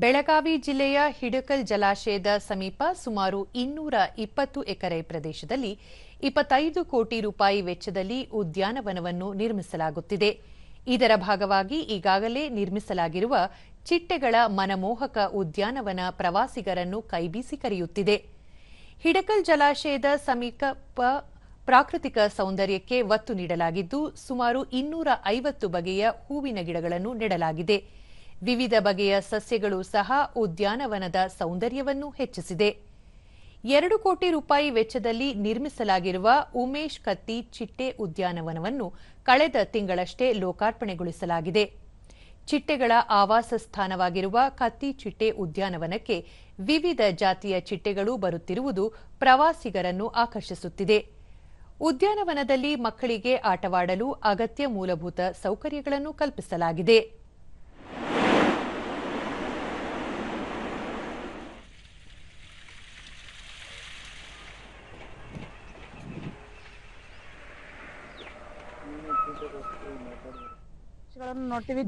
ಬೆಳಗಾವಿ ಜಿಲ್ಲೆಯ ಹಿಡಕಲ್ ಜಲಾಶಯದ ಸಮೀಪ ಸುಮಾರು 220 ಎಕರೆ ಪ್ರದೇಶದಲ್ಲಿ 25 ಕೋಟಿ ರೂಪಾಯಿ ವೆಚ್ಚದಲ್ಲಿ ಉದ್ಯಾನವನವನ್ನು ನಿರ್ಮಿಸಲಾಗುತ್ತಿದೆ. ಇದರ ಭಾಗವಾಗಿ ಈಗಾಗಲೇ ನಿರ್ಮಿಸಲಾಗಿರುವ ಚಿಟ್ಟೆಗಳ ಮನಮೋಹಕ ಉದ್ಯಾನವನ ಪ್ರವಾಸಿಗರನ್ನು ಕೈಬೀಸಿ ಕರೆಯುತ್ತಿದೆ. ಹಿಡಕಲ್ ಜಲಾಶಯದ ಸಮೀಪ ಪ್ರಾಕೃತಿಕ ಸೌಂದರ್ಯಕ್ಕೆ ಒತ್ತು ನೀಡಲಾಗಿದ್ದು, ಸುಮಾರು 250 ಬಗೆಯ ಹೂವಿನ ಗಿಡಗಳನ್ನು ನೆಡಲಾಗಿದೆ. ವಿವಿಧ ಬಗೆಯ ಸಸ್ಯಗಳು ಸಹ ಉದ್ಯಾನವನದ ಸೌಂದರ್ಯವನ್ನು ಹೆಚ್ಚಿಸಿದೆ. 2 ಕೋಟಿ ರೂಪಾಯಿ ವೆಚ್ಚದಲ್ಲಿ ನಿರ್ಮಿಸಲಾಗಿರುವ ಉಮೇಶ್ ಕತ್ತಿ ಚಿಟ್ಟೆ ಉದ್ಯಾನವನವನ್ನು ಕಳೆದ ತಿಂಗಳಷ್ಟೇ ಲೋಕಾರ್ಪಣೆಗೊಳಿಸಲಾಗಿದೆ. ಚಿಟ್ಟೆಗಳ ಆವಾಸ ಸ್ಥಾನವಾಗಿರುವ ಕತ್ತಿ ಚಿಟ್ಟೆ ಉದ್ಯಾನವನಕ್ಕೆ ವಿವಿಧ ಜಾತಿಯ ಚಿಟ್ಟೆಗಳು ಬರುತ್ತಿರುವುದು ಪ್ರವಾಸಿಗರನ್ನು ಆಕರ್ಷಿಸುತ್ತಿದೆ. ಉದ್ಯಾನವನದಲ್ಲಿ ಮಕ್ಕಳಿಗೆ ಆಟವಾಡಲು ಅಗತ್ಯ ಮೂಲಭೂತ ಸೌಕರ್ಯಗಳನ್ನು ಕಲ್ಪಿಸಲಾಗಿದೆ.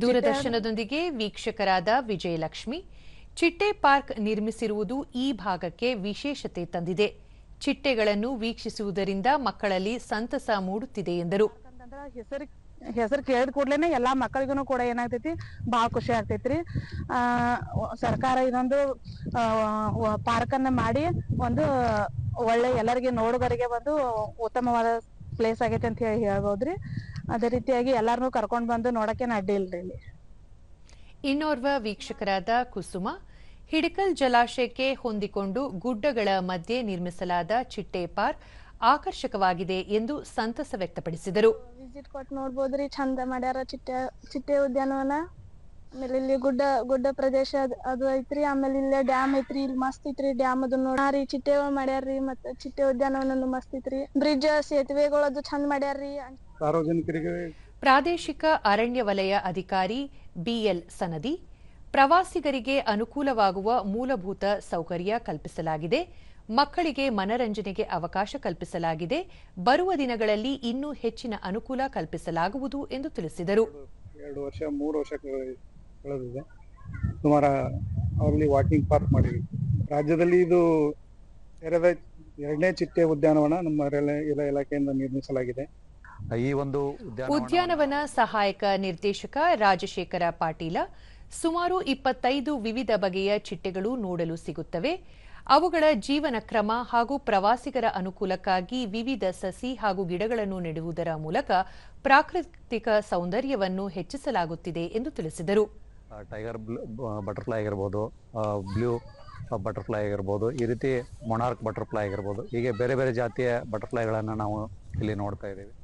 ದೂರದರ್ಶನದೊಂದಿಗೆ ವೀಕ್ಷಕರಾದ ವಿಜಯಲಕ್ಷ್ಮಿ, ಚಿಟ್ಟೆ ಪಾರ್ಕ್ ನಿರ್ಮಿಸಿರುವುದು ಈ ಭಾಗಕ್ಕೆ ವಿಶೇಷತೆ ತಂದಿದೆ. ಚಿಟ್ಟೆಗಳನ್ನು ವೀಕ್ಷಿಸುವುದರಿಂದ ಮಕ್ಕಳಲ್ಲಿ ಸಂತಸ ಮೂಡುತ್ತಿದೆ ಎಂದರು. ಹೆಸರು ಕೇಳಿದ ಕೂಡಲೇ ಎಲ್ಲಾ ಮಕ್ಕಳಿಗೂ ಕೂಡ ಏನಾಗ್ತೈತಿ, ಬಹಳ ಖುಷಿ ಆಗ್ತೈತ್ರಿ. ಸರ್ಕಾರ ಇದೊಂದು ಪಾರ್ಕ್ ಅನ್ನ ಮಾಡಿ ಒಂದು ಒಳ್ಳೆ ಎಲ್ಲರಿಗೆ ನೋಡುಗರಿಗೆ ಒಂದು ಉತ್ತಮವಾದ ಪ್ಲೇಸ್ ಆಗೈತೆ ಅಂತ ಹೇಳ್ಬೋದ್ರಿ. ಅದೇ ರೀತಿಯಾಗಿ ಎಲ್ಲಾರನ್ನೂ ಕರ್ಕೊಂಡ್ ಬಂದು ನೋಡಕ್ಕೆ ಅಡ್ಡಿ ಇಲ್ರಿ. ಇನ್ನೋರ್ವ ವೀಕ್ಷಕರಾದ ಕುಸುಮ, ಹಿಡಕಲ್ ಜಲಾಶಯಕ್ಕೆ ಹೊಂದಿಕೊಂಡು ಗುಡ್ಡಗಳ ಮಧ್ಯೆ ನಿರ್ಮಿಸಲಾದ ಚಿಟ್ಟೆ ಪಾರ್ಕ್ ಆಕರ್ಷಕವಾಗಿದೆ ಎಂದು ಸಂತಸ ವ್ಯಕ್ತಪಡಿಸಿದರು. ವಿಸಿಟ್ ಕೊಟ್ಟು ನೋಡ್ಬೋದ್ರಿ, ಚಂದ ಮಾಡ್ಯಾರ ಚಿಟ್ಟೆ ಉದ್ಯಾನವನ. ಆಮೇಲೆ ಇಲ್ಲಿ ಗುಡ್ಡ ಪ್ರದೇಶ ಅದು ಐತ್ರಿ. ಆಮೇಲೆ ಇಲ್ಲೇ ಡ್ಯಾಮ್ ಐತ್ರಿ, ಇಲ್ಲಿ ಮಸ್ತ್ ಐತ್ರಿ ಡ್ಯಾಮ್. ಅದು ನೋಡ್ರಿ ಚಿಟ್ಟೆ ಮಾಡ್ಯಾರ್ರಿ. ಮತ್ತೆ ಚಿಟ್ಟೆ ಉದ್ಯಾನವನ ಮಸ್ತ್ ಐತ್ರಿ. ಬ್ರಿಡ್ಜ್ ಸೇತುವೆಗಳು ಅದು ಚಂದ ಮಾಡ್ಯಾರ್ರಿ. ಸಾರ್ವಜನಿಕರಿಗೆ ಪ್ರಾದೇಶಿಕ ಅರಣ್ಯ ವಲಯ ಅಧಿಕಾರಿ ಬಿಎಲ್ ಸನದಿ, ಪ್ರವಾಸಿಗರಿಗೆ ಅನುಕೂಲವಾಗುವ ಮೂಲಭೂತ ಸೌಕರ್ಯ ಕಲ್ಪಿಸಲಾಗಿದೆ. ಮಕ್ಕಳಿಗೆ ಮನರಂಜನೆಗೆ ಅವಕಾಶ ಕಲ್ಪಿಸಲಾಗಿದೆ. ಬರುವ ದಿನಗಳಲ್ಲಿ ಇನ್ನೂ ಹೆಚ್ಚಿನ ಅನುಕೂಲ ಕಲ್ಪಿಸಲಾಗುವುದು ಎಂದು ತಿಳಿಸಿದರು. 2 ವರ್ಷ 3 ವರ್ಷ ಕಳೆದಿದೆ. ಸುಮಾರು ಅಲ್ಲಿ ವಾಕಿಂಗ್ ಪಾರ್ಕ್ ಮಾಡಿದ್ವಿ. ರಾಜ್ಯದಲ್ಲಿ ಇದು ತೆರೆದ 2ನೇ ಚಿಟ್ಟೆ ಉದ್ಯಾನವನ ನಮ್ಮ ಇಲಾಖೆಯಿಂದ ನಿರ್ಮಿಸಲಾಗಿದೆ. ಈ ಒಂದು ಉದ್ಯಾನವನ ಸಹಾಯಕ ನಿರ್ದೇಶಕ ರಾಜಶೇಖರ ಪಾಟೀಲ, ಸುಮಾರು 25 ವಿವಿಧ ಬಗೆಯ ಚಿಟ್ಟೆಗಳು ನೋಡಲು ಸಿಗುತ್ತವೆ. ಅವುಗಳ ಜೀವನ ಕ್ರಮ ಹಾಗೂ ಪ್ರವಾಸಿಗರ ಅನುಕೂಲಕ್ಕಾಗಿ ವಿವಿಧ ಸಸಿ ಹಾಗೂ ಗಿಡಗಳನ್ನು ನೆಡುವುದರ ಮೂಲಕ ಪ್ರಾಕೃತಿಕ ಸೌಂದರ್ಯವನ್ನು ಹೆಚ್ಚಿಸಲಾಗುತ್ತಿದೆ ಎಂದು ತಿಳಿಸಿದರು. ಟೈಗರ್ ಬಟರ್ಫ್ಲೈ ಆಗಿರ್ಬೋದು, ಬ್ಲೂ ಬಟರ್ಫ್ಲೈ ಆಗಿರ್ಬೋದು, ಈ ರೀತಿ ಮೊನಾರ್ಕ್ ಬಟರ್ಫ್ಲೈ ಆಗಿರ್ಬೋದು, ಹೀಗೆ ಬೇರೆ ಬೇರೆ ಜಾತಿಯ ಬಟರ್ಫ್ಲೈಗಳನ್ನು ನಾವು ಇಲ್ಲಿ ನೋಡ್ತಾ ಇದ್ದೀವಿ.